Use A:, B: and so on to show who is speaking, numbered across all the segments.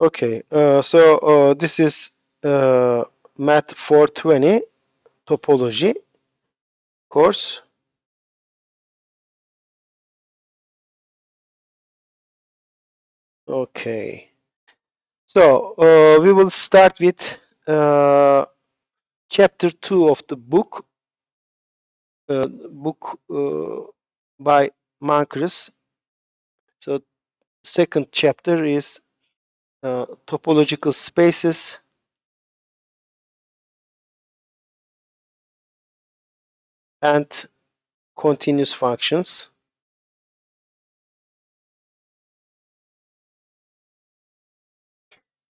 A: Okay, this is Math420 Topology course. Okay, so we will start with chapter 2 of the book, by Marcus. So second chapter is topological spaces, and continuous functions.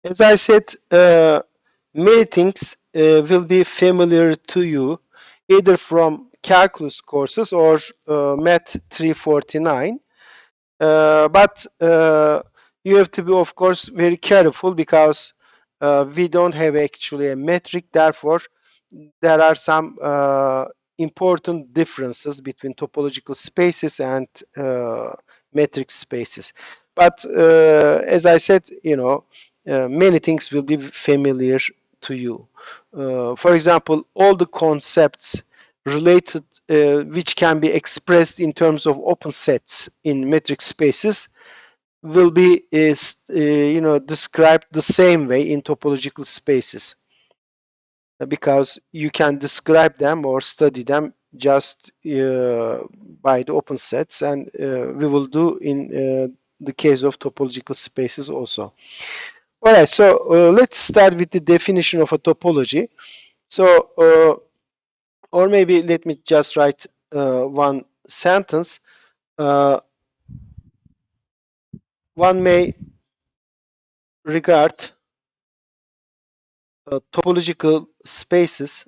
A: As I said, many things will be familiar to you, either from calculus courses or Math 349. But you have to be, of course, very careful, because we don't have actually a metric. Therefore, there are some important differences between topological spaces and metric spaces. But as I said, many things will be familiar to you. For example, all the concepts related, which can be expressed in terms of open sets in metric spaces, will be described the same way in topological spaces, because you can describe them or study them just by the open sets, and we will do in the case of topological spaces also. All right, so let's start with the definition of a topology. So, or maybe let me just write one sentence. One may regard topological spaces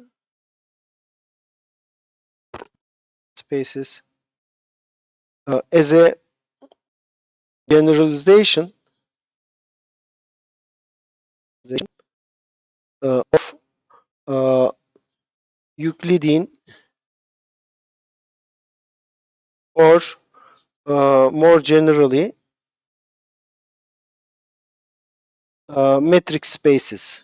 A: as a generalization of Euclidean, or more generally, metric spaces.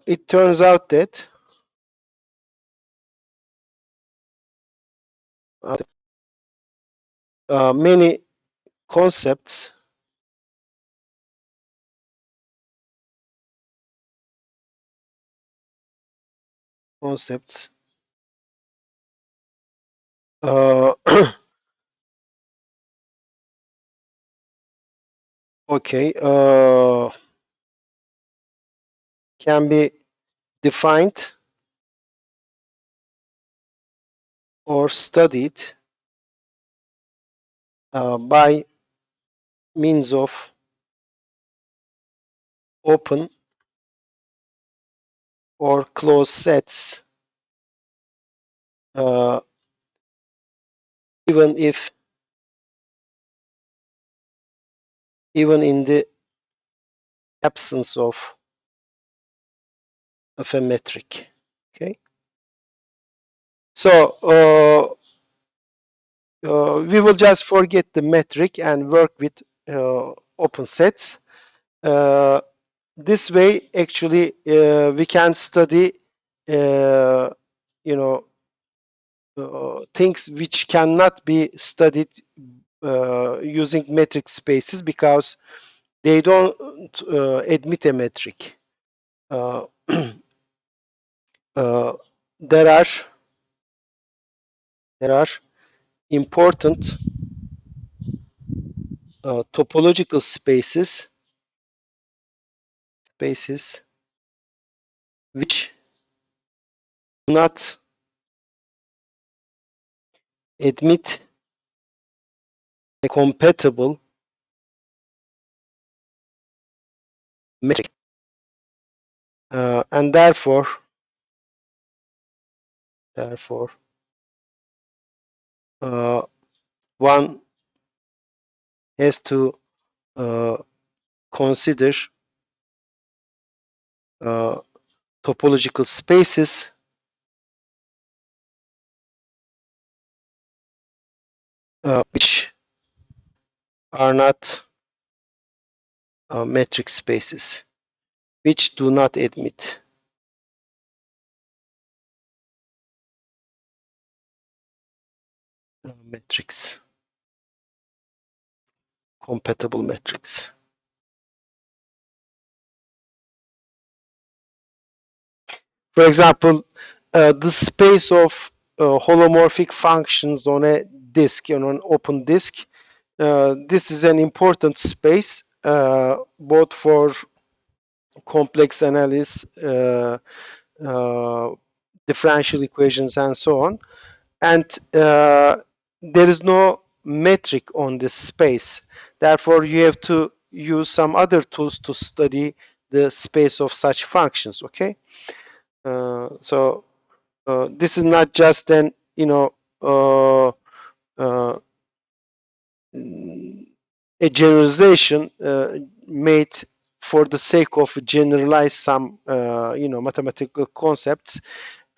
A: It turns out that many concepts uh, okay, can be defined or studied by means of open or closed sets, uh, even in the absence of a metric. Okay, so we will just forget the metric and work with open sets. This way, actually, we can study things which cannot be studied using metric spaces, because they don't admit a metric. There are important topological spaces which do not admit a compatible metric, and therefore one has to consider topological spaces which are not metric spaces, which do not admit metrics, compatible metrics. For example, the space of holomorphic functions on a disk, on an open disk, this is an important space both for complex analysis, uh, differential equations, and so on. And there is no metric on this space. Therefore, you have to use some other tools to study the space of such functions. Okay, so this is not just an uh, uh, a generalization made for the sake of generalize some mathematical concepts.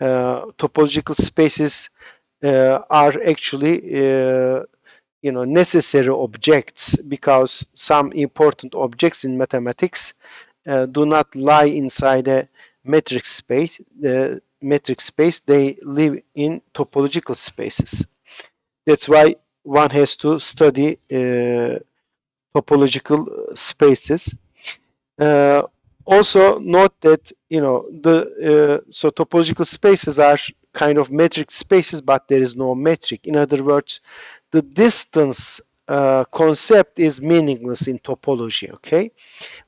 A: Topological spaces are actually necessary objects, because some important objects in mathematics do not lie inside a metric space. The metric space, they live in topological spaces. That's why one has to study topological spaces. Uh, Also note that so topological spaces are kind of metric spaces, but there is no metric. In other words, the distance concept is meaningless in topology. Okay,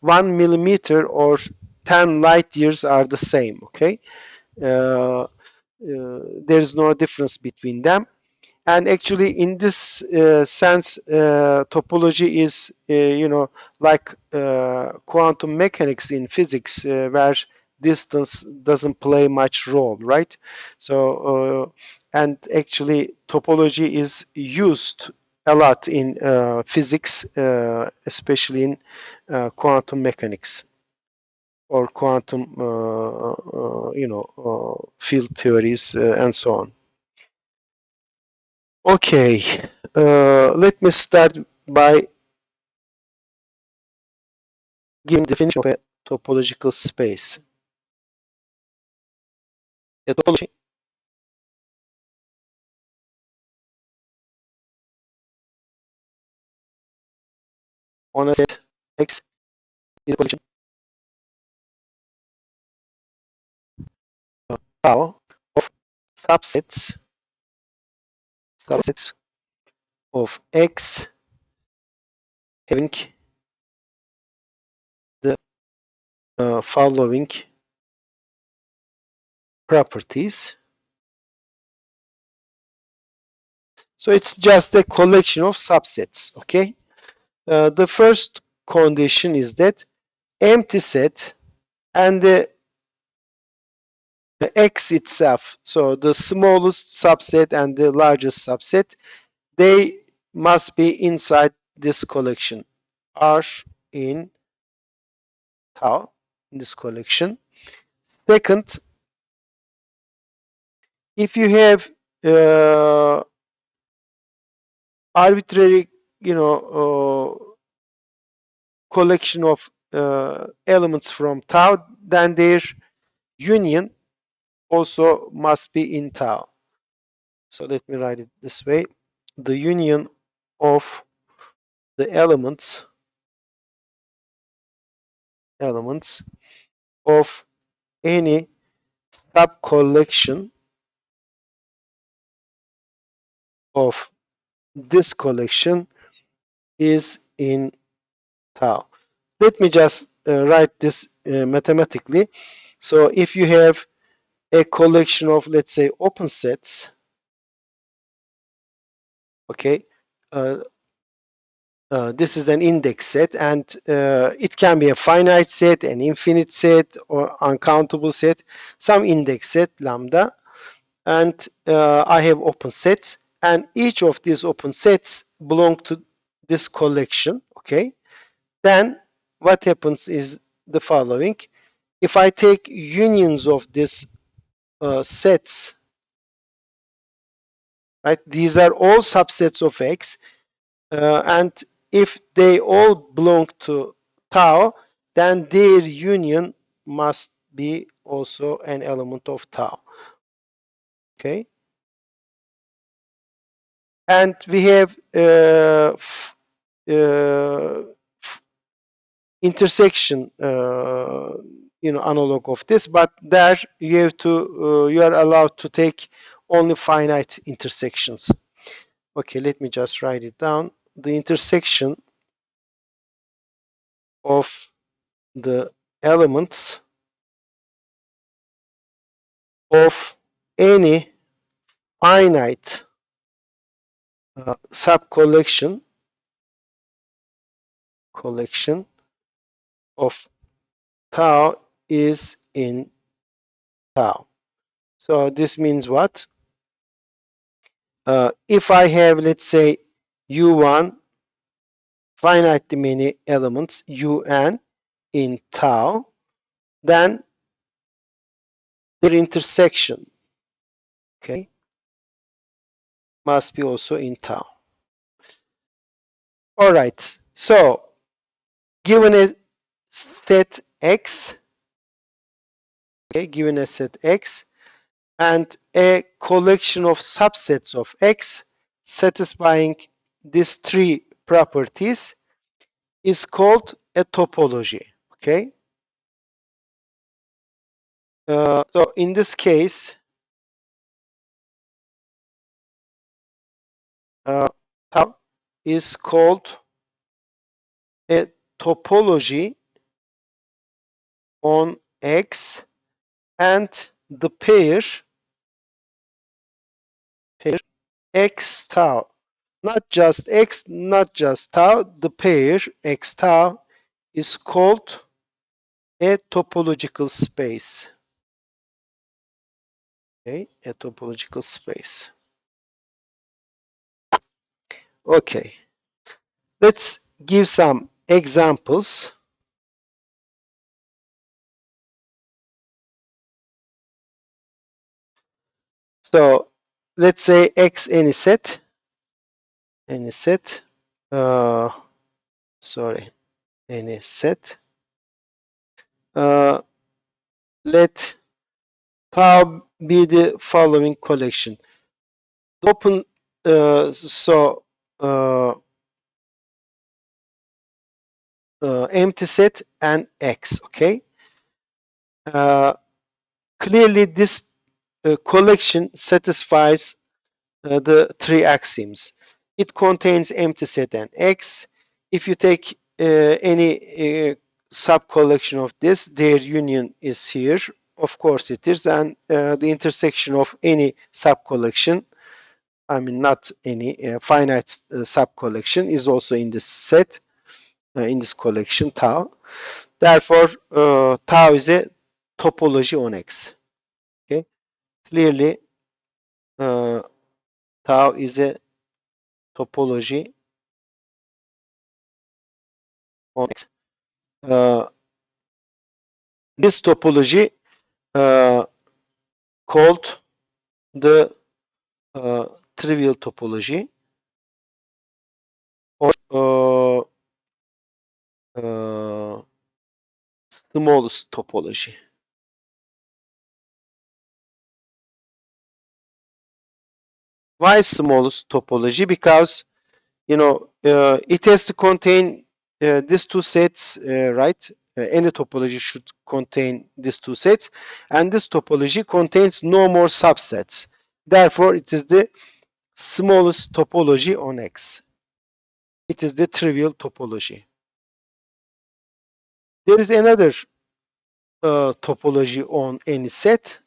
A: 1 millimeter or 10 light years are the same. Okay, there is no difference between them. And actually, in this sense, topology is like quantum mechanics in physics, where distance doesn't play much role, right? So and actually topology is used a lot in physics, especially in quantum mechanics or quantum field theories, and so on. Okay, let me start by giving definition of a topological space. A topology on a set X is a collection tau of subsets of X having the following properties. So it's just a collection of subsets. Okay. The first condition is that empty set and the X itself, so the smallest subset and the largest subset, they must be inside this collection, are in tau, in this collection. Second, if you have arbitrary collection of elements from tau, then their union also must be in tau. So let me write it this way: the union of the elements of any sub-collection of this collection is in tau. Let me just write this mathematically. So if you have a collection of, let's say, open sets, okay, this is an index set, and it can be a finite set, an infinite set, or uncountable set, some index set, lambda, and I have open sets, and each of these open sets belong to this collection. Okay, then what happens is the following: if I take unions of these sets, right, these are all subsets of X, and if they all belong to tau, then their union must be also an element of tau. Okay, and we have intersection, analog of this, but there you have to you are allowed to take only finite intersections. Okay, let me just write it down. The intersection of the elements of any finite subcollection of tau is in tau. So this means what? If I have, let's say, U1 finitely many elements Un in tau, then their intersection, okay, must be also in tau. All right. So given a set X, okay, given a set X and a collection of subsets of X satisfying these three properties is called a topology. Okay. So in this case, tau is called a topology on X, and the pair X tau, not just X, not just tau, the pair X tau is called a topological space. Okay, a topological space. Okay, let's give some examples. So let's say X any set, any set, sorry, any set. Let tau be the following collection. Open, empty set and X, okay? Clearly this collection satisfies the three axioms. It contains empty set and X. If you take any sub-collection of this, their union is here. Of course it is, and the intersection of any sub-collection, I mean not any finite sub-collection, is also in this set, in this collection tau. Therefore, tau is a topology on X. Okay, clearly tau is a topology on X. This topology called the trivial topology, or smallest topology. Why smallest topology? Because it has to contain these two sets, right? Any topology should contain these two sets, and this topology contains no more subsets. Therefore, it is the smallest topology on X. It is the trivial topology. There is another topology on any set.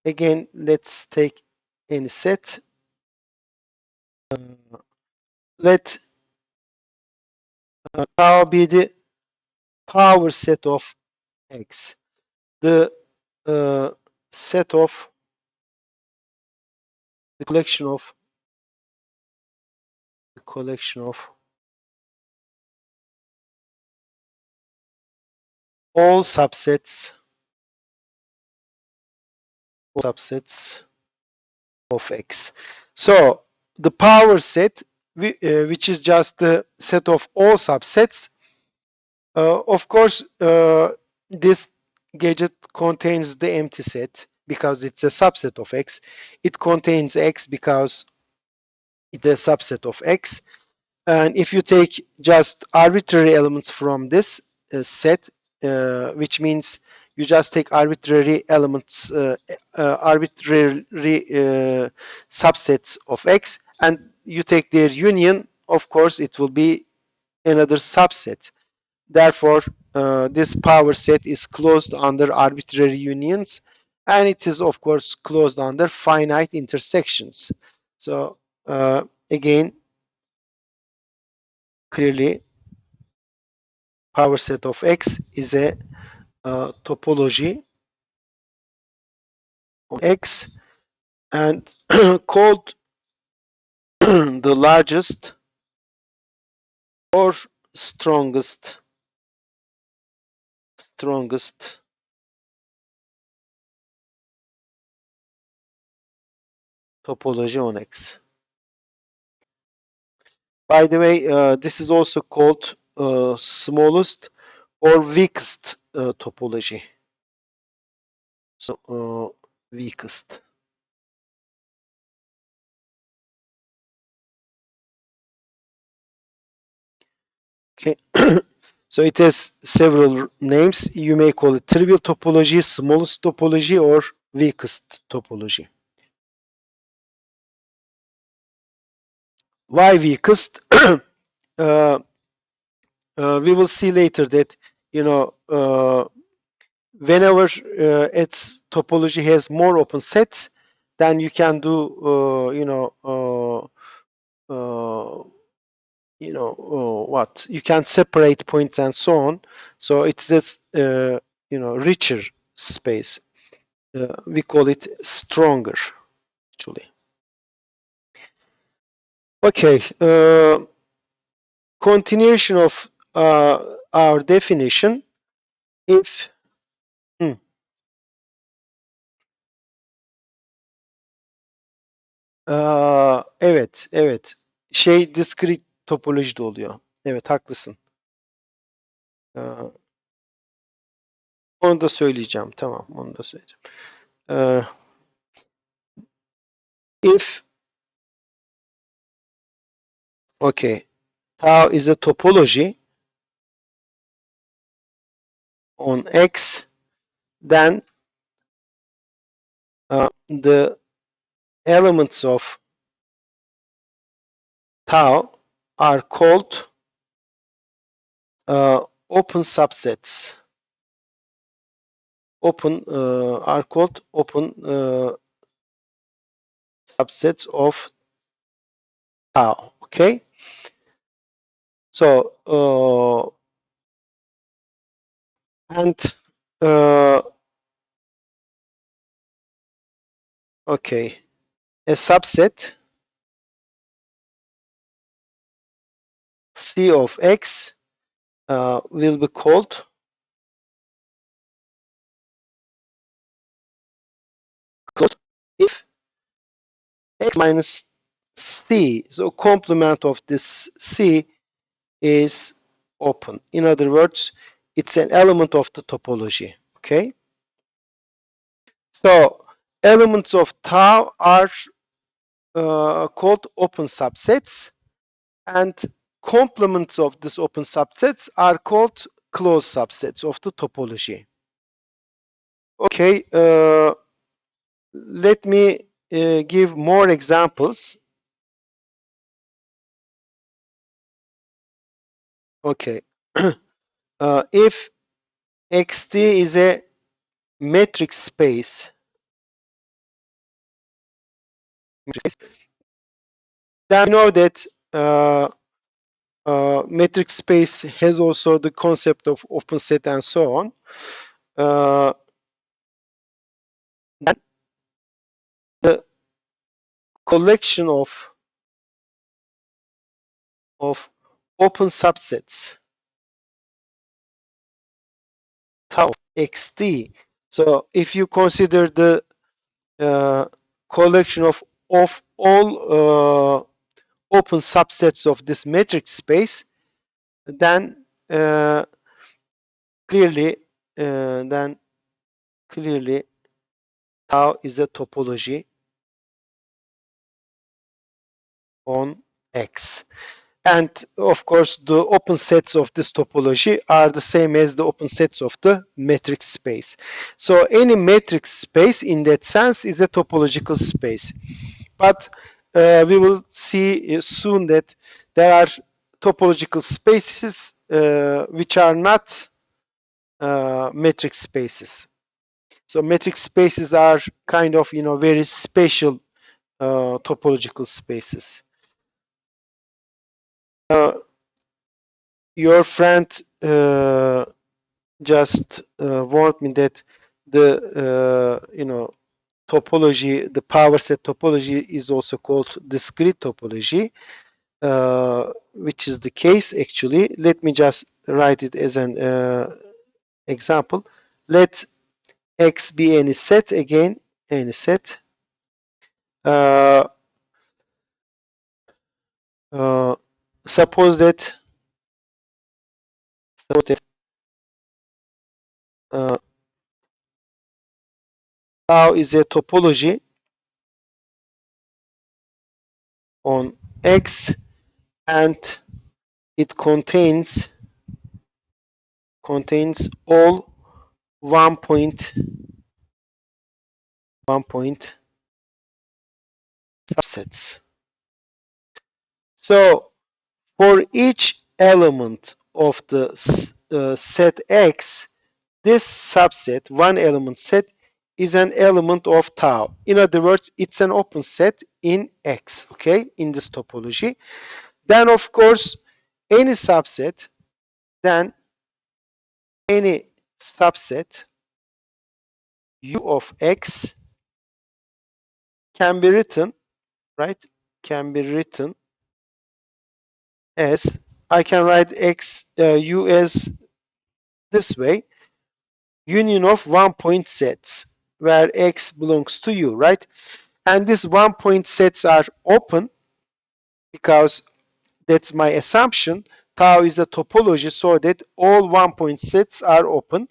A: Again, let's take any set. Let tau be the power set of X. The set of the collection of all subsets of X. So the power set which is just the set of all subsets. Of course, this gadget contains the empty set because it's a subset of X. It contains X because it's a subset of X. And if you take just arbitrary elements from this set, which means you just take arbitrary elements, arbitrary subsets of X, and you take their union, of course, it will be another subset. Therefore, this power set is closed under arbitrary unions, and it is, of course, closed under finite intersections. So, again, clearly, power set of X is a topology of X and called the largest or strongest topology on X. By the way, this is also called smallest or weakest topology. So weakest. Okay. So it has several names. You may call it trivial topology, smallest topology, or weakest topology. Why weakest? We will see later that, whenever its topology has more open sets, then you can do what you can separate points and so on. So it's this richer space. We call it stronger, actually. Okay. Continuation of our definition. If evet. Discrete topoloji de oluyor. Evet, haklısın. Onu da söyleyeceğim. Tamam, onu da söyleyeceğim. If okay, tau is a topology on X, then the elements of tau are called open subsets. Are called open subsets of tau. Okay. So okay, a subset C of X will be called closed if X minus C, so complement of this C is open. In other words, it's an element of the topology. Okay. So elements of tau are called open subsets, and complements of this open subsets are called closed subsets of the topology. Okay, let me give more examples. Okay, if xt is a metric space, then we know that metric space has also the concept of open set and so on. Then the collection of open subsets tau xt. So if you consider the collection of all open subsets of this metric space, then clearly tau is a topology on X. And of course, the open sets of this topology are the same as the open sets of the metric space. So any metric space in that sense is a topological space. But we will see soon that there are topological spaces which are not metric spaces. So metric spaces are kind of, very special topological spaces. Your friend just warned me that the topology, the power set topology, is also called discrete topology, which is the case actually. Let me just write it as an example. Let X be any set, again any set. Suppose that tau is a topology on X, and it contains all one point subsets. So for each element of the set X, this subset, one element set, is an element of tau. In other words, it's an open set in X, okay, in this topology. Then, of course, any subset U of X can be written, right? Can be written as, I can write U as this way: union of one-point sets where X belongs to U, right? And these one-point sets are open because that's my assumption. Tau is a topology so that all one-point sets are open.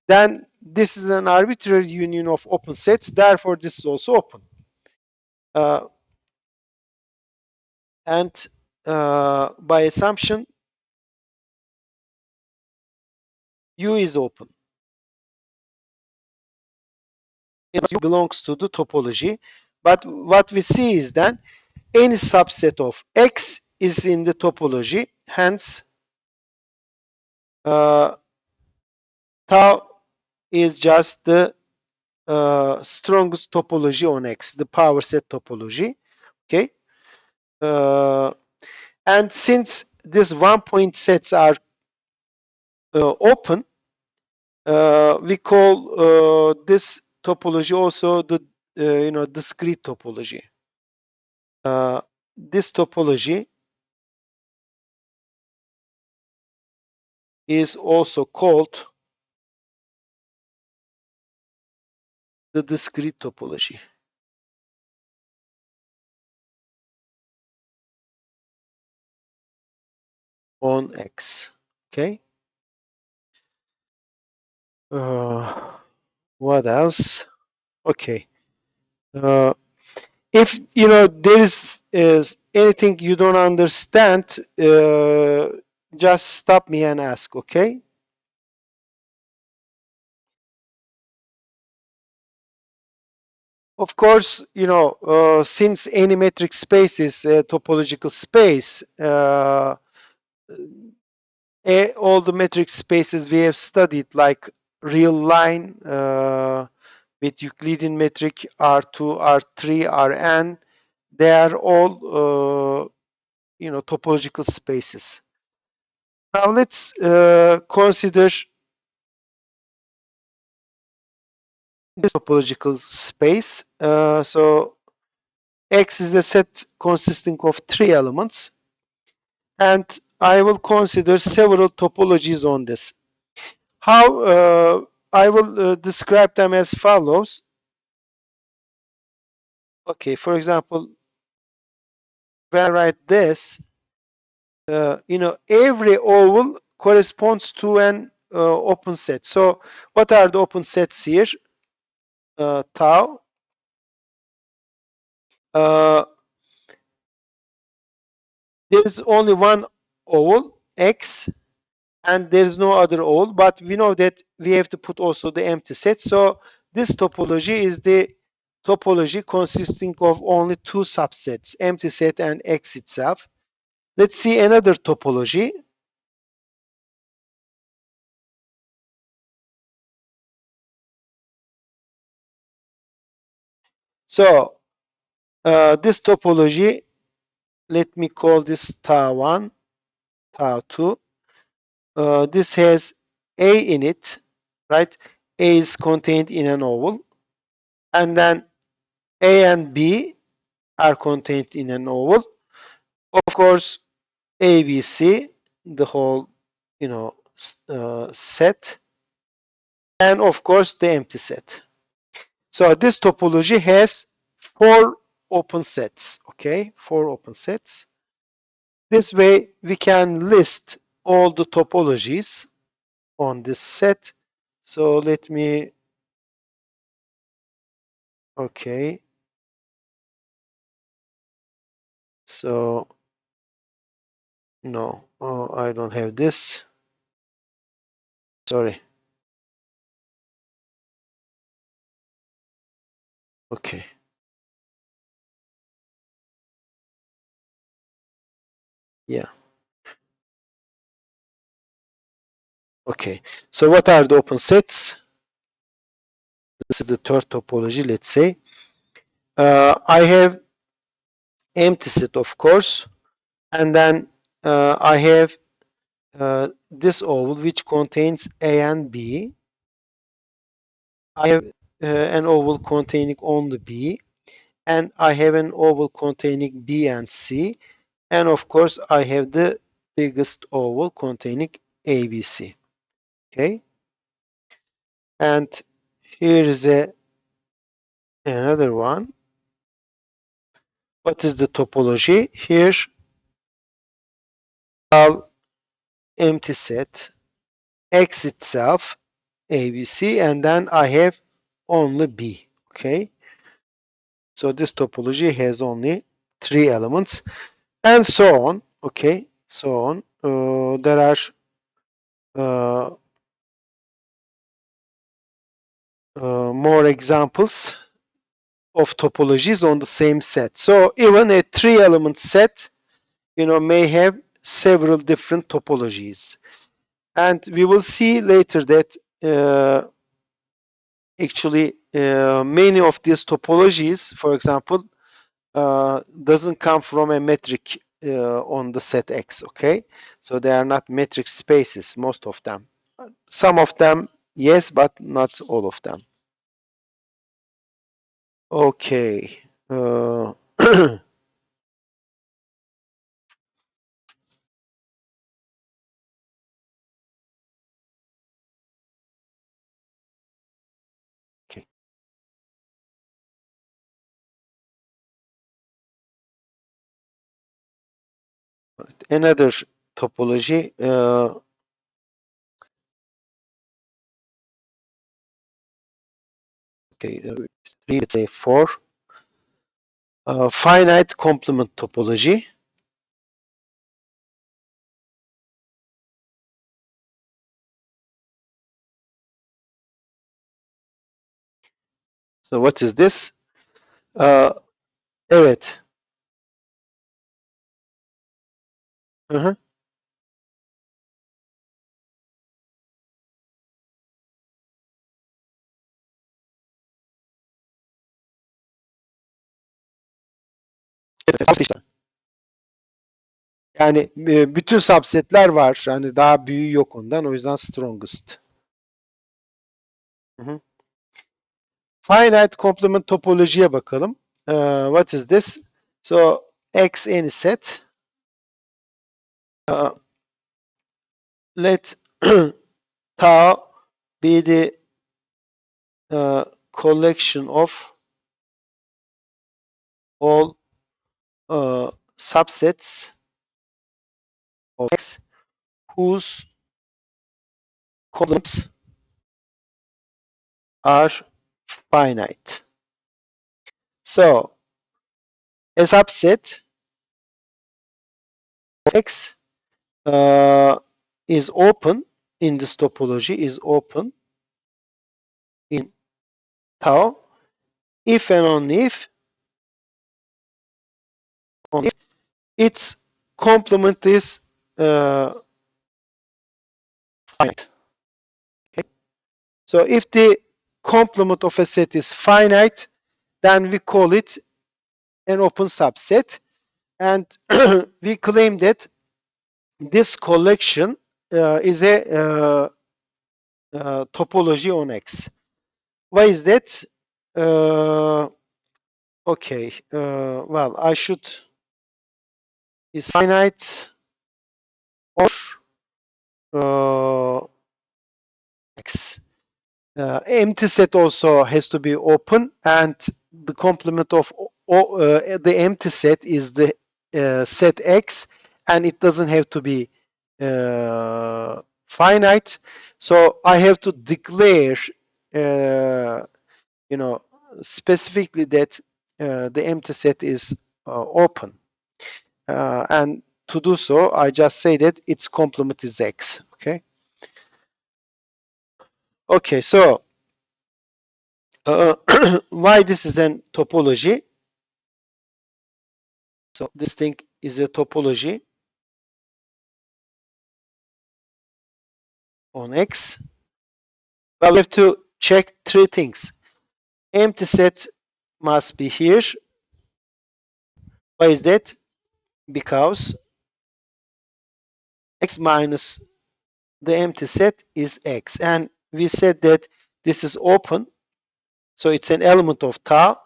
A: Then this is an arbitrary union of open sets, therefore this is also open. And by assumption, U is open. It belongs to the topology. But what we see is then any subset of X is in the topology. Hence, tau is just the strongest topology on X, the power set topology. Okay. And since these one-point sets are open, we call this topology also the discrete topology. This topology is also called the discrete topology. On X. Okay. What else? Okay. If there is anything you don't understand, just stop me and ask. Okay. Of course, since any metric space is a topological space, all the metric spaces we have studied, like real line with Euclidean metric R2, R3, Rn, they are all topological spaces. Now let's consider this topological space. So X is a set consisting of 3 elements, and I will consider several topologies on this. How I will describe them as follows. Okay, for example, when I write this, every oval corresponds to an open set. So what are the open sets here? Tau. There is only one oval, X, and there is no other oval, but we know that we have to put also the empty set. So this topology is the topology consisting of only two subsets, empty set and X itself. Let's see another topology. So this topology, let me call this tau 1, tau 2. This has A in it, right? A is contained in an oval, and then A and B are contained in an oval. Of course, A, B, C, the whole, set, and of course the empty set. So this topology has four open sets. Okay, four open sets. This way we can list all the topologies on this set. So let me, okay. So no, I don't have this. Sorry. Okay. Yeah. Okay. So what are the open sets? This is the third topology, let's say. I have empty set, of course, and then I have this oval which contains A and B. I have an oval containing only B, and I have an oval containing B and C, and of course I have the biggest oval containing ABC. Okay, and here is another one. What is the topology? Here, all empty set, X itself, ABC, and then I have only B. Okay, so this topology has only three elements, and so on. Okay, so on. There are uh, more examples of topologies on the same set. So even a three-element set, may have several different topologies, and we will see later that actually many of these topologies, for example, doesn't come from a metric on the set X. Okay, so they are not metric spaces, most of them. Some of them, yes, but not all of them. Okay. Okay. Another topology. Okay, let's say four. Finite complement topology. So what is this? Evet. Hı hı. Evet, işte. Yani bütün subsetler var. Hani daha büyüğü yok ondan. O yüzden strongest. Hı hı. Finite complement topolojiye bakalım. What is this? So X any set. Let tau be the collection of all subsets of X whose complements are finite. So a subset of X is open in this topology, is open in tau if and only if its complement is finite. Okay? So if the complement of a set is finite, then we call it an open subset, and we claim that this collection is a topology on X. Why is that? Okay, well, I should is finite or X. Empty set also has to be open, and the complement of the empty set is the set X, and it doesn't have to be finite. So I have to declare, you know, specifically that the empty set is open, and to do so, I just say that its complement is X. Okay. Okay. So why this is an topology? So this thing is a topology on X. Well, we have to check three things. Empty set must be here. Why is that? Because X minus the empty set is X. And we said that this is open. So it's an element of tau.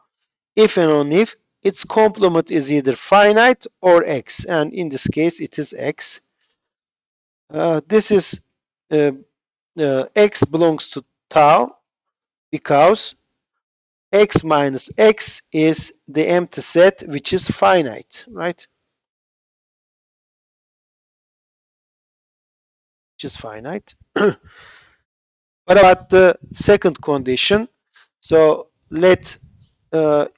A: If and only if its complement is either finite or X. And in this case, it is X. This is X belongs to tau because X minus X is the empty set which is finite, right? Which is finite. What about the second condition? So let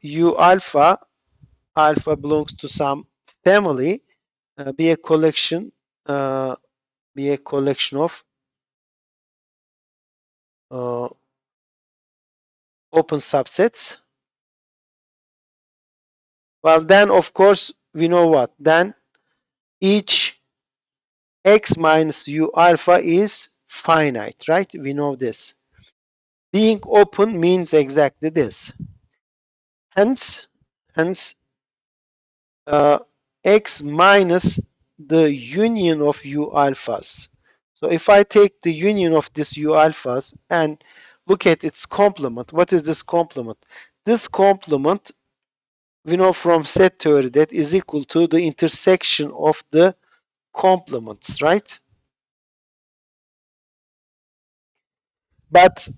A: U alpha belongs to some family, be a collection of open subsets. Well, then of course we know what. Then each X minus U alpha is finite, right? We know this. Being open means exactly this. Hence, X minus the union of U alphas. So if I take the union of this U alphas and look at its complement, what is this complement? This complement, we know from set theory, that is equal to the intersection of the complements, right? But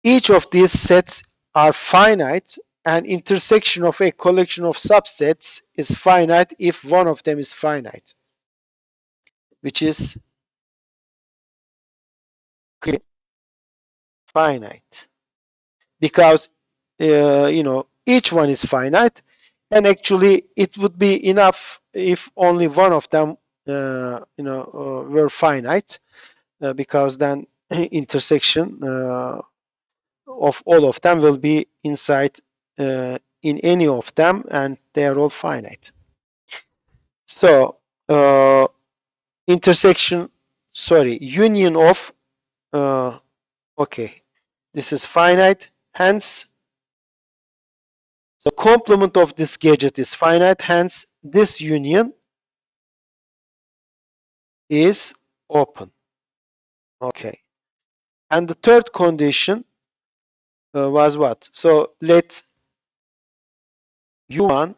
A: each of these sets are finite, and intersection of a collection of subsets is finite if one of them is finite, which is finite because each one is finite, and actually it would be enough if only one of them were finite, because then intersection of all of them will be inside in any of them, and they are all finite. So union of okay, this is finite, hence the complement of this gadget is finite, hence this union is open. Okay, and the third condition was what? So let U1,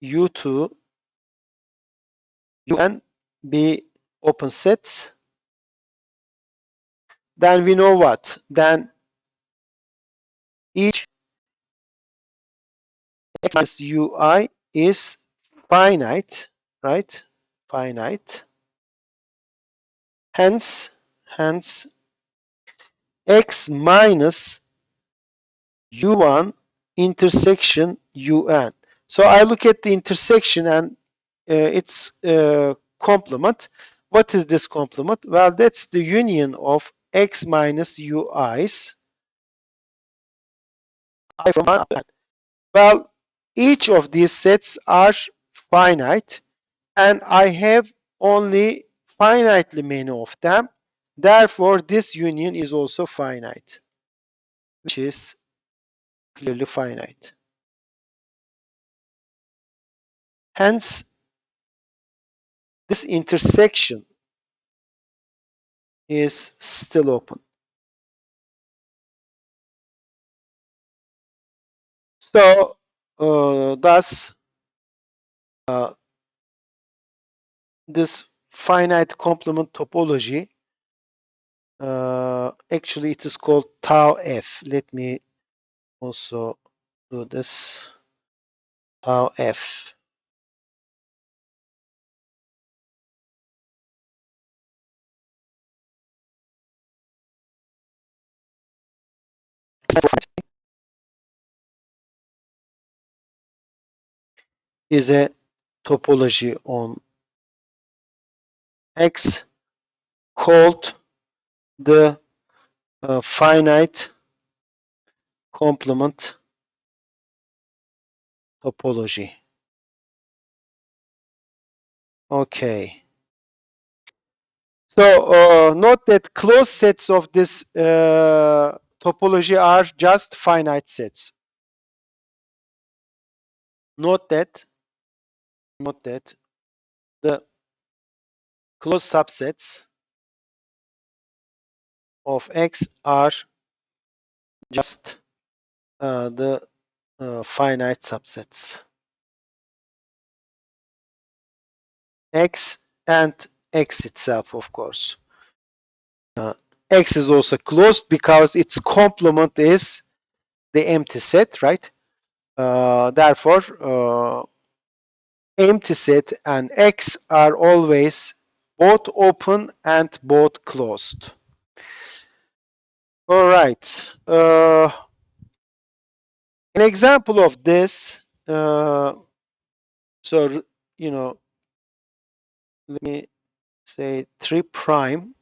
A: U2, UN be open sets. Then we know what? Then each X minus UI is finite, right? Finite. Hence x minus u1 intersection un. So I look at the intersection and its complement. What is this complement? Well, that's the union of x minus ui's I from 1 up to n. Well, each of these sets are finite, and I have only finitely many of them. Therefore, this union is also finite, which is clearly finite. Hence, this intersection is still open. So, thus, this finite complement topology, actually it is called tau f. Let me also do this. Tau f. Is a topology on X called the finite complement topology. Okay. So note that closed sets of this topology are just finite sets. Note that the closed subsets of X are just the finite subsets. X and X itself, of course. X is also closed because its complement is the empty set, right? Therefore, empty set and X are always both open and both closed. All right. An example of this, so, you know, let me say 3 prime.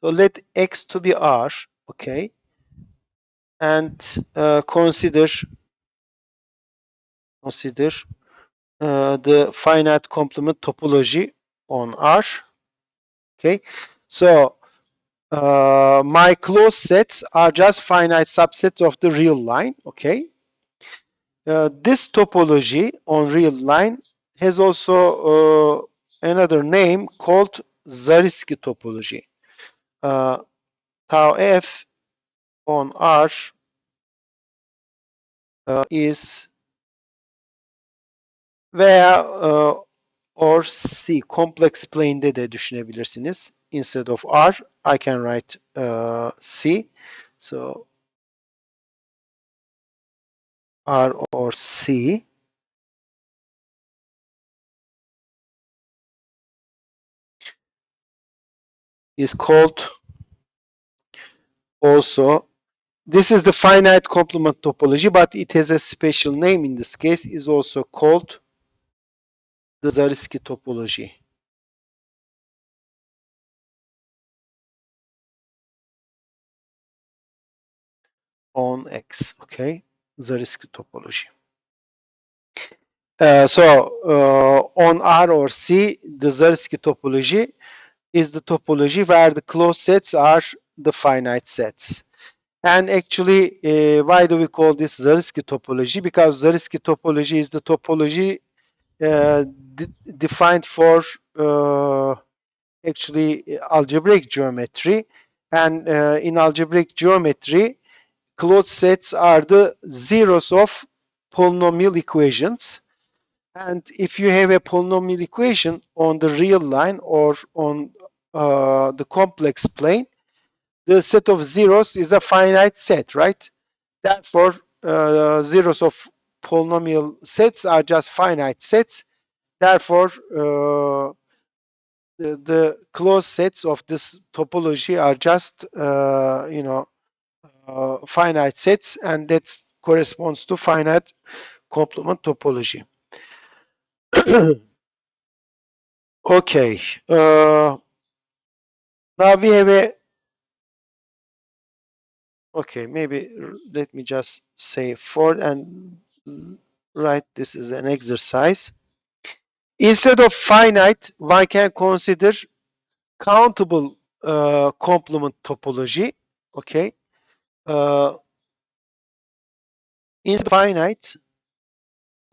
A: So let X to be R, okay, and consider the finite complement topology on R. Okay, so my closed sets are just finite subsets of the real line. Okay, this topology on real line has also another name called Zariski topology. Tau f on R is veya or C complex plane'de de düşünebilirsiniz. Instead of R, I can write C. So R or C is called also, this is the finite complement topology, but it has a special name in this case, is also called the Zariski topology. On X, okay, Zariski topology. On R or C, the Zariski topology is the topology where the closed sets are the finite sets. And actually, why do we call this Zariski topology? Because Zariski topology is the topology defined for actually algebraic geometry. And in algebraic geometry, closed sets are the zeros of polynomial equations. And if you have a polynomial equation on the real line or on the complex plane, the set of zeros is a finite set, right? Therefore, zeros of polynomial sets are just finite sets. Therefore, the closed sets of this topology are just finite sets, and that corresponds to finite complement topology. Okay. Now we have a. Okay, maybe let me just say for and write this is an exercise. Instead of finite, one can consider countable complement topology. Okay. Instead of finite.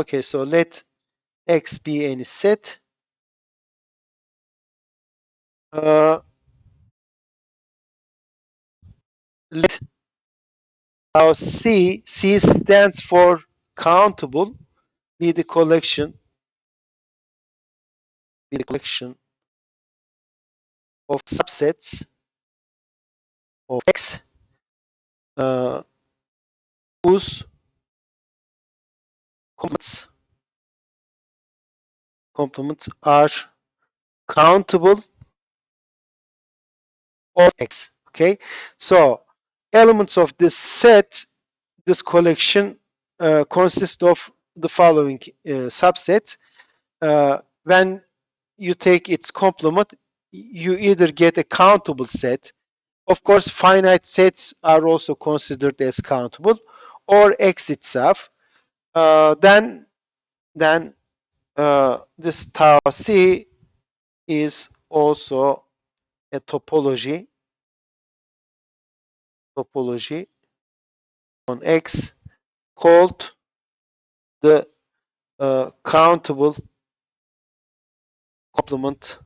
A: Okay, so let X be any set. Let now C stands for countable, be the collection of subsets of X whose complements are countable of X. Okay, so elements of this set, this collection consists of the following subsets. When you take its complement, you either get a countable set. Of course, finite sets are also considered as countable, or X itself. Then this tau C is also a topology on X called the countable complement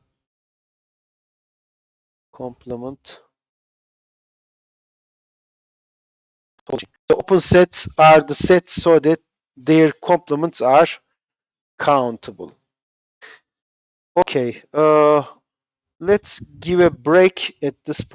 A: topology. The open sets are the sets so that their complements are countable. Okay, let's give a break at this point.